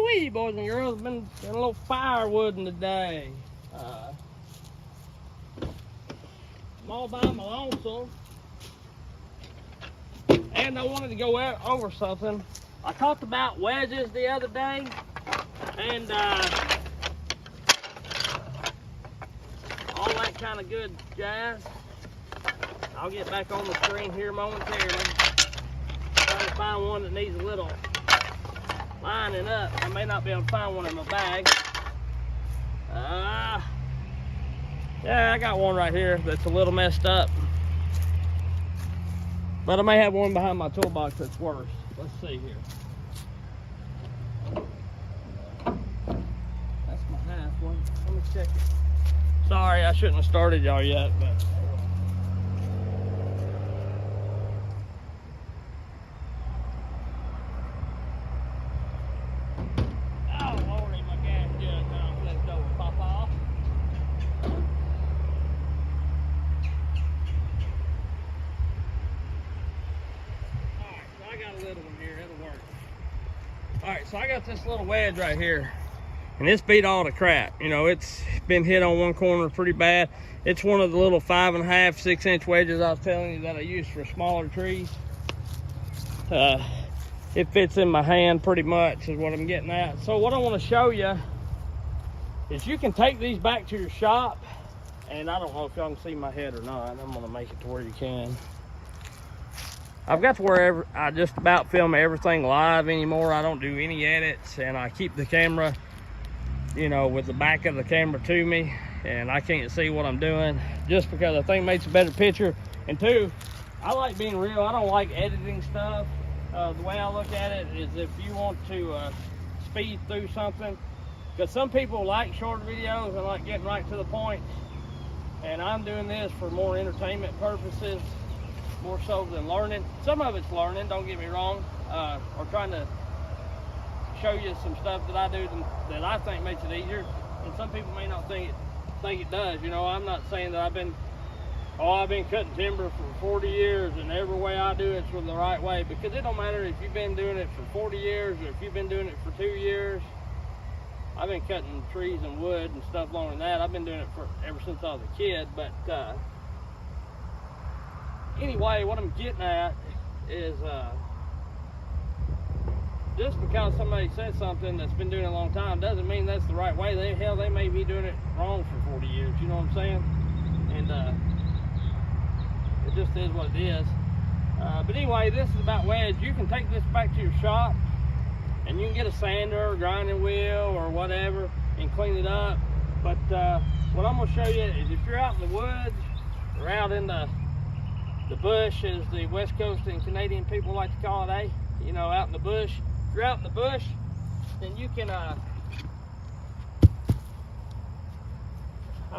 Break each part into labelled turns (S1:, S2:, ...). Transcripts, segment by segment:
S1: Woo-wee, boys and girls. Been a little firewooding today. I'm all by my lonesome. And I wanted to go over something. I talked about wedges the other day. And all that kind of good jazz. I'll get back on the screen here momentarily. Trying to find one that needs a little lining up. I may not be able to find one in my bag. Yeah, I got one right here that's a little messed up. But I may have one behind my toolbox that's worse. Let's see here. That's my half one. Let me check it. Sorry, I shouldn't have started y'all yet, but so I got this little wedge right here, and it's beat all to crap. You know, it's been hit on one corner pretty bad. It's one of the little 5.5, 6-inch wedges I was telling you that I use for smaller trees. It fits in my hand pretty much is what I'm getting at. So what I want to show you is you can take these back to your shop, and I don't know if y'all can see my head or not. I'm gonna make it to where you can. I've got to where I just about film everything live anymore. I don't do any edits, and I keep the camera, you know, with the back of the camera to me, and I can't see what I'm doing just because I think it makes a better picture. And two, I like being real. I don't like editing stuff. The way I look at it is if you want to speed through something, because some people like short videos and like getting right to the point, and I'm doing this for more entertainment purposes, more so than learning. Some of it's learning, don't get me wrong, or trying to show you some stuff that I do that I think makes it easier, and some people may not think it does. You know, I'm not saying that I've been cutting timber for 40 years and every way I do it's the right way, because it don't matter if you've been doing it for 40 years or if you've been doing it for 2 years. I've been cutting trees and wood and stuff longer than that. I've been doing it ever since I was a kid. But anyway, what I'm getting at is just because somebody said something that's been doing it a long time doesn't mean that's the right way. They may be doing it wrong for 40 years, you know what I'm saying? And it just is what it is. But anyway, this is about wedge. You can take this back to your shop and you can get a sander or grinding wheel or whatever and clean it up. But what I'm going to show you is if you're out in the woods or out in the bush, as the West Coast and Canadian people like to call it, you know, out in the bush. If you're out in the bush, then you can, I'm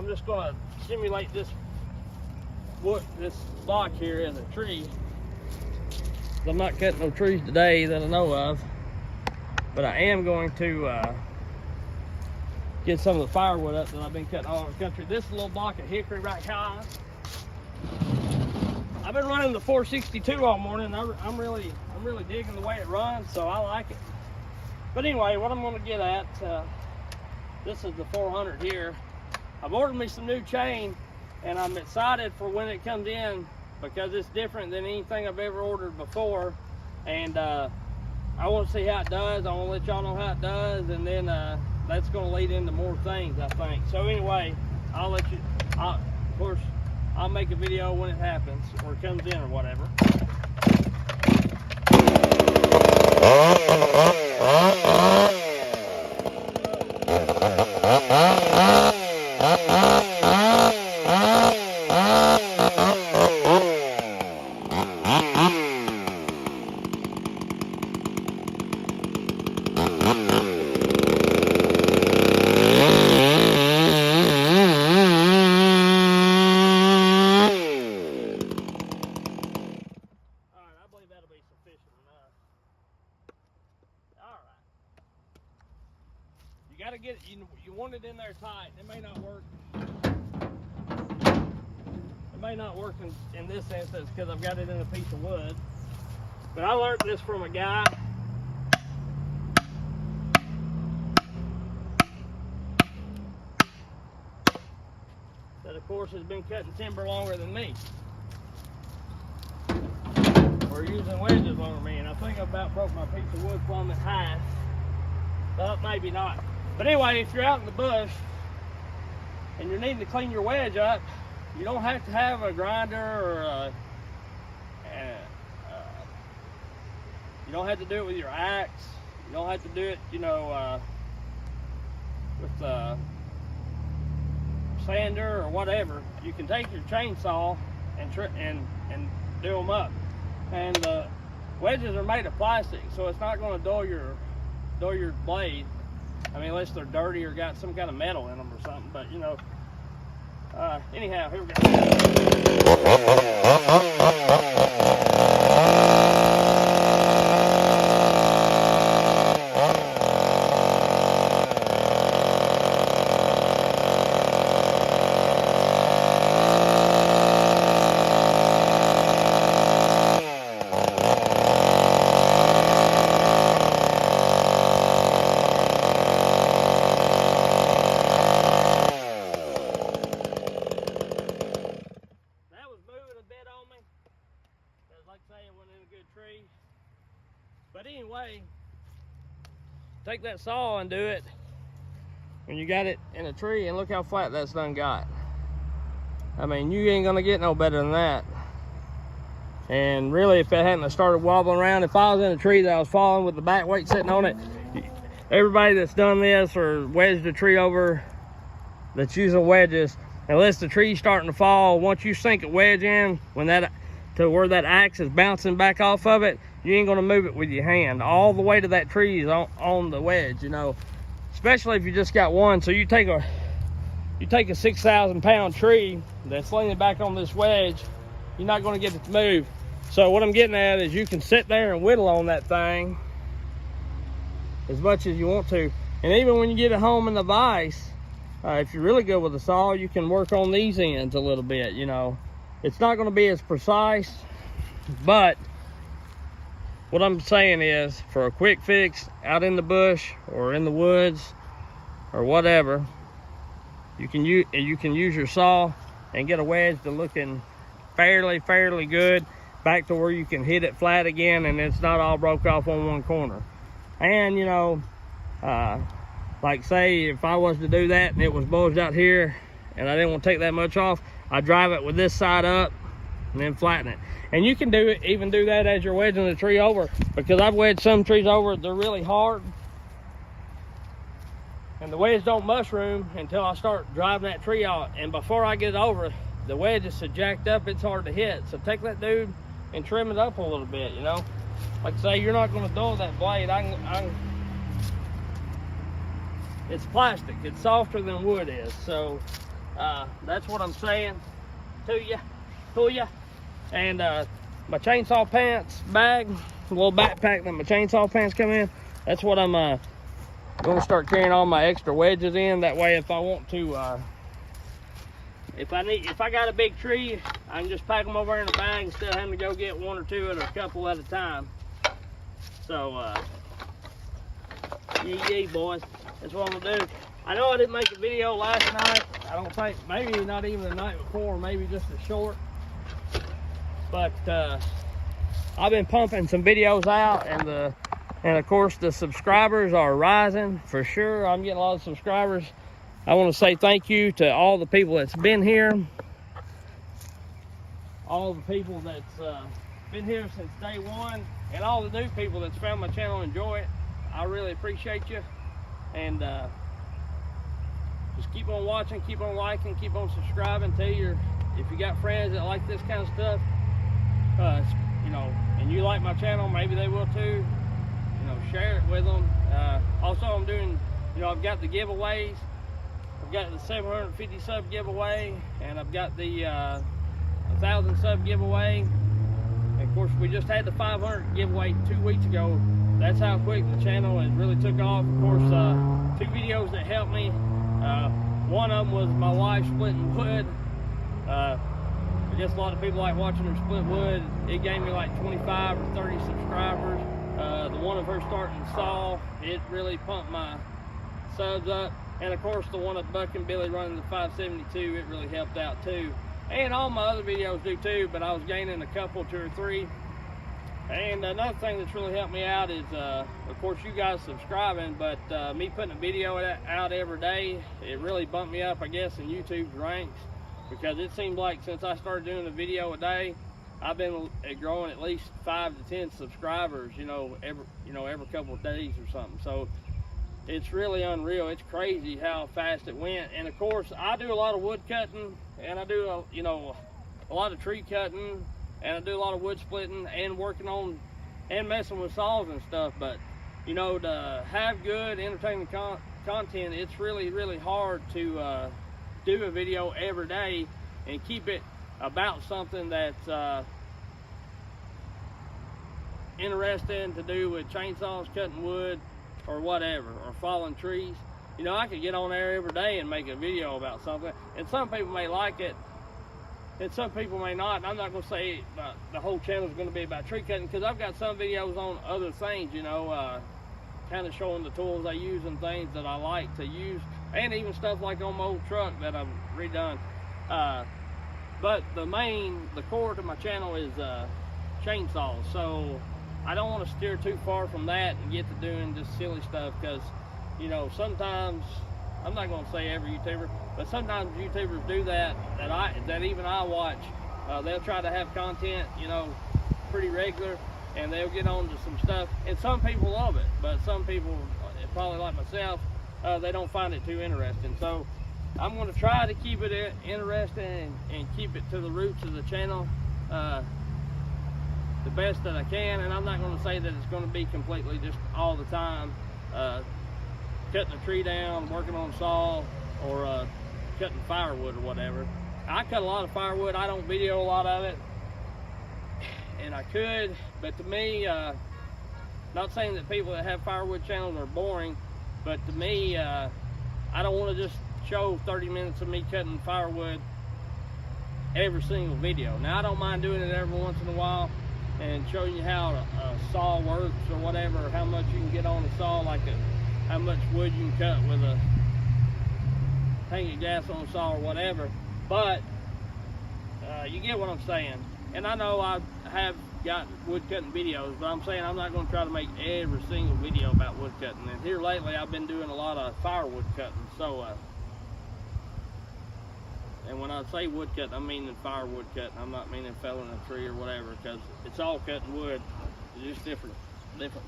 S1: just going to simulate this block here as a tree. I'm not cutting no trees today that I know of, but I am going to get some of the firewood up that I've been cutting all over the country. This is a little block of hickory right here. I've been running the 462 all morning. I'm really digging the way it runs, so I like it. But anyway, what I'm going to get at, this is the 400 here. I've ordered me some new chain, and I'm excited for when it comes in because it's different than anything I've ever ordered before. And I want to see how it does. I want to let y'all know how it does, and then that's going to lead into more things, I think. So anyway, I'll let you, of course, I'll make a video when it happens or it comes in or whatever. You got to get it, you want it in there tight. It may not work. It may not work in this instance because I've got it in a piece of wood. But I learned this from a guy course, has been cutting timber longer than me. Or using wedges longer than me. And I think I about broke my piece of wood plumb in half. But maybe not. But anyway, if you're out in the bush and you're needing to clean your wedge up, you don't have to have a grinder or you don't have to do it with your axe. You don't have to do it, you know, with a sander or whatever. You can take your chainsaw and do them up. And the wedges are made of plastic, so it's not going to dull your blade. I mean, unless they're dirty or got some kind of metal in them or something. But you know, anyhow, here we But anyway, take that saw and do it when you got it in a tree, and look how flat that's done got. I mean, you ain't gonna get no better than that. And really, if it hadn't started wobbling around, if I was in a tree that I was falling with the back weight sitting on it, everybody that's done this or wedged a tree over that's using wedges, unless the tree's starting to fall, once you sink a wedge in, when that to where that axe is bouncing back off of it, you ain't gonna move it with your hand. All the weight of that tree is on the wedge, you know. Especially if you just got one. So you take a 6,000 pound tree that's leaning back on this wedge, you're not gonna get it to move. So what I'm getting at is you can sit there and whittle on that thing as much as you want to. And even when you get it home in the vise, if you're really good with a saw, you can work on these ends a little bit, you know. It's not gonna be as precise, but what I'm saying is, for a quick fix out in the bush or in the woods or whatever, you can use your saw and get a wedge to looking fairly good, back to where you can hit it flat again and it's not all broke off on one corner. And you know, like say if I was to do that and it was bulged out here and I didn't want to take that much off, I drive it with this side up and then flatten it. And you can even do that as you're wedging the tree over, because I've wedged some trees over, they're really hard. And the wedge don't mushroom until I start driving that tree out. And before I get over, the wedge is so jacked up, it's hard to hit. So take that dude and trim it up a little bit, you know. Like I say, you're not gonna dull that blade. It's plastic, it's softer than wood is. So that's what I'm saying to you. And my chainsaw pants bag, a little backpack that my chainsaw pants come in, that's what I'm gonna start carrying all my extra wedges in. That way, if I want to, if I got a big tree, I can just pack them over in a bag instead of having to go get one or two or a couple at a time. So yee boys, that's what I'm gonna do. I know I didn't make a video last night. I don't think, maybe not even the night before, maybe just a short. But I've been pumping some videos out, and of course the subscribers are rising for sure. I'm getting a lot of subscribers. I want to say thank you to all the people that's been here, all the people that's been here since day one, and all the new people that's found my channel and enjoy it. I really appreciate you. And just keep on watching, keep on liking, keep on subscribing. Tell your, if you got friends that like this kind of stuff, you know, and you like my channel, maybe they will too. You know, share it with them. Also, I'm doing, you know, I've got the giveaways. I've got the 750 sub giveaway, and I've got the 1,000 sub giveaway. And of course, we just had the 500 giveaway 2 weeks ago. That's how quick the channel has really took off. Of course, 2 videos that helped me. One of them was my wife splitting wood. I guess a lot of people like watching her split wood. It gave me like 25 or 30 subscribers. The one of her starting saw, it really pumped my subs up. And of course the one at Buck and Billy running the 572, it really helped out too. And all my other videos do too, but I was gaining a couple, 2 or 3. And another thing that's really helped me out is, of course, you guys subscribing, but me putting a video out every day, it really bumped me up, I guess, in YouTube's ranks, because it seemed like since I started doing a video a day, I've been growing at least 5 to 10 subscribers, every couple of days or something. So it's really unreal. It's crazy how fast it went. And of course, I do a lot of wood cutting, and I do a lot of tree cutting, and I do a lot of wood splitting and working on and messing with saws and stuff. But to have good entertaining content, it's really hard to do a video every day and keep it about something that's interesting to do with chainsaws, cutting wood, or whatever, or falling trees. I could get on there every day and make a video about something, and some people may like it and some people may not. And I'm not going to say the whole channel is going to be about tree cutting, because I've got some videos on other things, kind of showing the tools I use and things that I like to use, and even stuff like on my old truck that I've redone. But the core to my channel is chainsaws, so I don't want to steer too far from that and get to doing just silly stuff, because sometimes, I'm not going to say every YouTuber, but sometimes YouTubers do that even I watch. They'll try to have content, pretty regular, and they'll get on to some stuff, and some people love it, but some people, probably like myself, they don't find it too interesting. So I'm going to try to keep it interesting and keep it to the roots of the channel the best that I can. And I'm not going to say that it's going to be completely just all the time cutting a tree down, working on saw, or cutting firewood or whatever. I cut a lot of firewood. I don't video a lot of it, and I could, but to me, not saying that people that have firewood channels are boring, but to me, I don't want to just show 30 minutes of me cutting firewood every single video. Now, I don't mind doing it every once in a while and showing you how a saw works or whatever, or how much you can get on a saw, like how much wood you can cut with a tank of gas on a saw or whatever. But you get what I'm saying. And I know I have got wood cutting videos, but I'm saying I'm not going to try to make every single video about wood cutting. And here lately I've been doing a lot of firewood cutting. So and when I say wood cutting, I'm meaning firewood cutting. I'm not meaning felling a tree or whatever, because it's all cutting wood. It's just different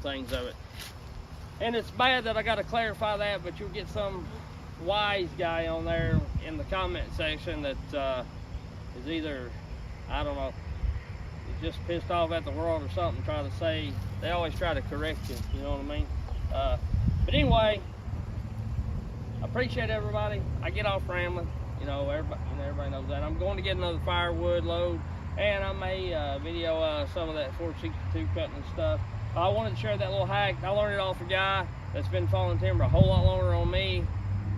S1: things of it. And it's bad that I got to clarify that, but you'll get some wise guy on there in the comment section that is either, I don't know, just pissed off at the world or something, trying to say, they always try to correct you, you know what I mean? But anyway, I appreciate everybody. I get off rambling, everybody knows that. I'm going to get another firewood load, and I may video some of that 462 cutting and stuff. I wanted to share that little hack. I learned it off a guy that's been falling timber a whole lot longer on me,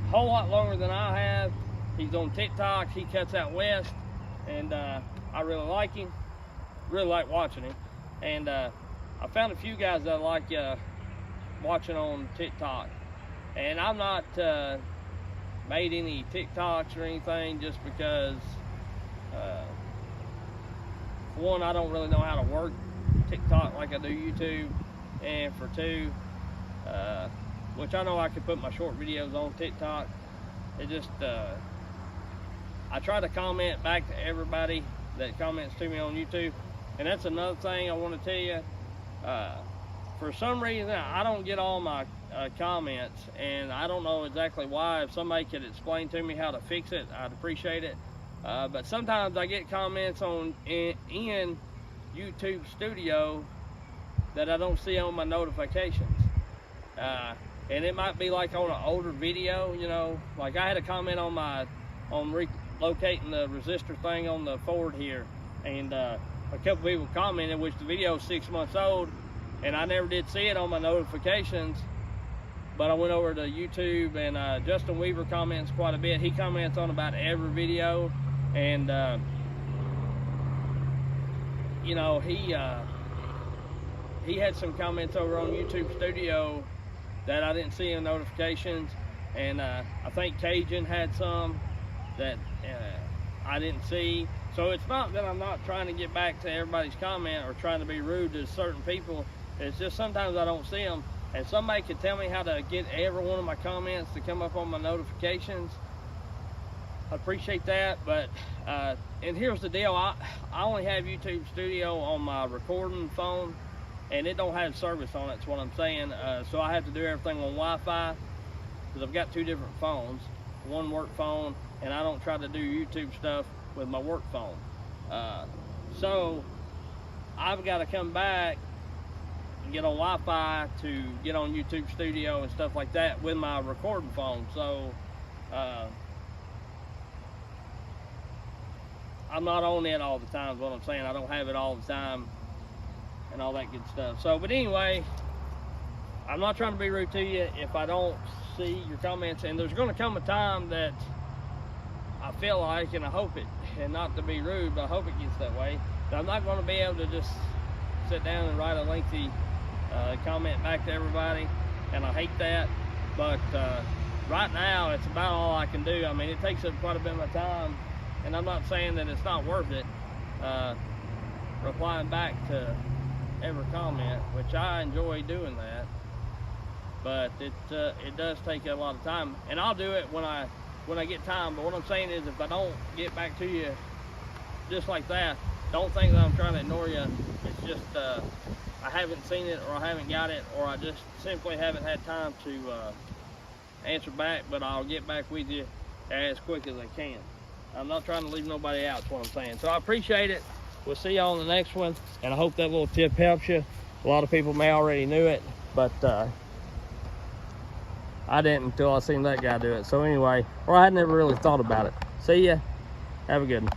S1: a whole lot longer than I have. He's on TikTok. He cuts out west, and I really like him. Really like watching him. And I found a few guys that I like watching on TikTok. And I'm not made any TikToks or anything, just because for one, I don't really know how to work TikTok like I do YouTube, and for two, which I know I could put my short videos on TikTok, it just I try to comment back to everybody that comments to me on YouTube. And that's another thing I want to tell you. For some reason, I don't get all my comments, and I don't know exactly why. If somebody could explain to me how to fix it, I'd appreciate it. But sometimes I get comments in YouTube Studio that I don't see on my notifications. And it might be like on an older video, like I had a comment on relocating the resistor thing on the Ford here, and a couple people commented, which the video is 6 months old, and I never did see it on my notifications. But I went over to YouTube, and Justin Weaver comments quite a bit. He comments on about every video, and he had some comments over on YouTube Studio that I didn't see in notifications, and I think Cajun had some that I didn't see. So it's not that I'm not trying to get back to everybody's comment or trying to be rude to certain people. It's just sometimes I don't see them. And somebody could tell me how to get every one of my comments to come up on my notifications, I appreciate that. But and here's the deal, I only have YouTube Studio on my recording phone, and it don't have service on it, is what I'm saying. So I have to do everything on Wi-Fi, because I've got 2 different phones, one work phone, and I don't try to do YouTube stuff with my work phone. So I've got to come back and get on Wi-Fi to get on YouTube Studio and stuff like that with my recording phone. So I'm not on it all the time, is what I'm saying. I don't have it all the time and all that good stuff. So, but anyway, I'm not trying to be rude to you if I don't see your comments, and there's going to come a time that I feel like, and I hope it, and not to be rude, but I hope it gets that way, that I'm not going to be able to just sit down and write a lengthy comment back to everybody, and I hate that. But right now, it's about all I can do. I mean, it takes up quite a bit of my time, and I'm not saying that it's not worth it, replying back to every comment, which I enjoy doing that. But it does take a lot of time, and I'll do it when I get time. But what I'm saying is, if I don't get back to you just like that, don't think that I'm trying to ignore you. It's just I haven't seen it, or I haven't got it, or I just simply haven't had time to answer back. But I'll get back with you as quick as I can. I'm not trying to leave nobody out, is what I'm saying. So I appreciate it. We'll see y'all on the next one, and I hope that little tip helps you. A lot of people may already knew it, but I didn't until I seen that guy do it. So anyway, or I had never really thought about it. See ya. Have a good one.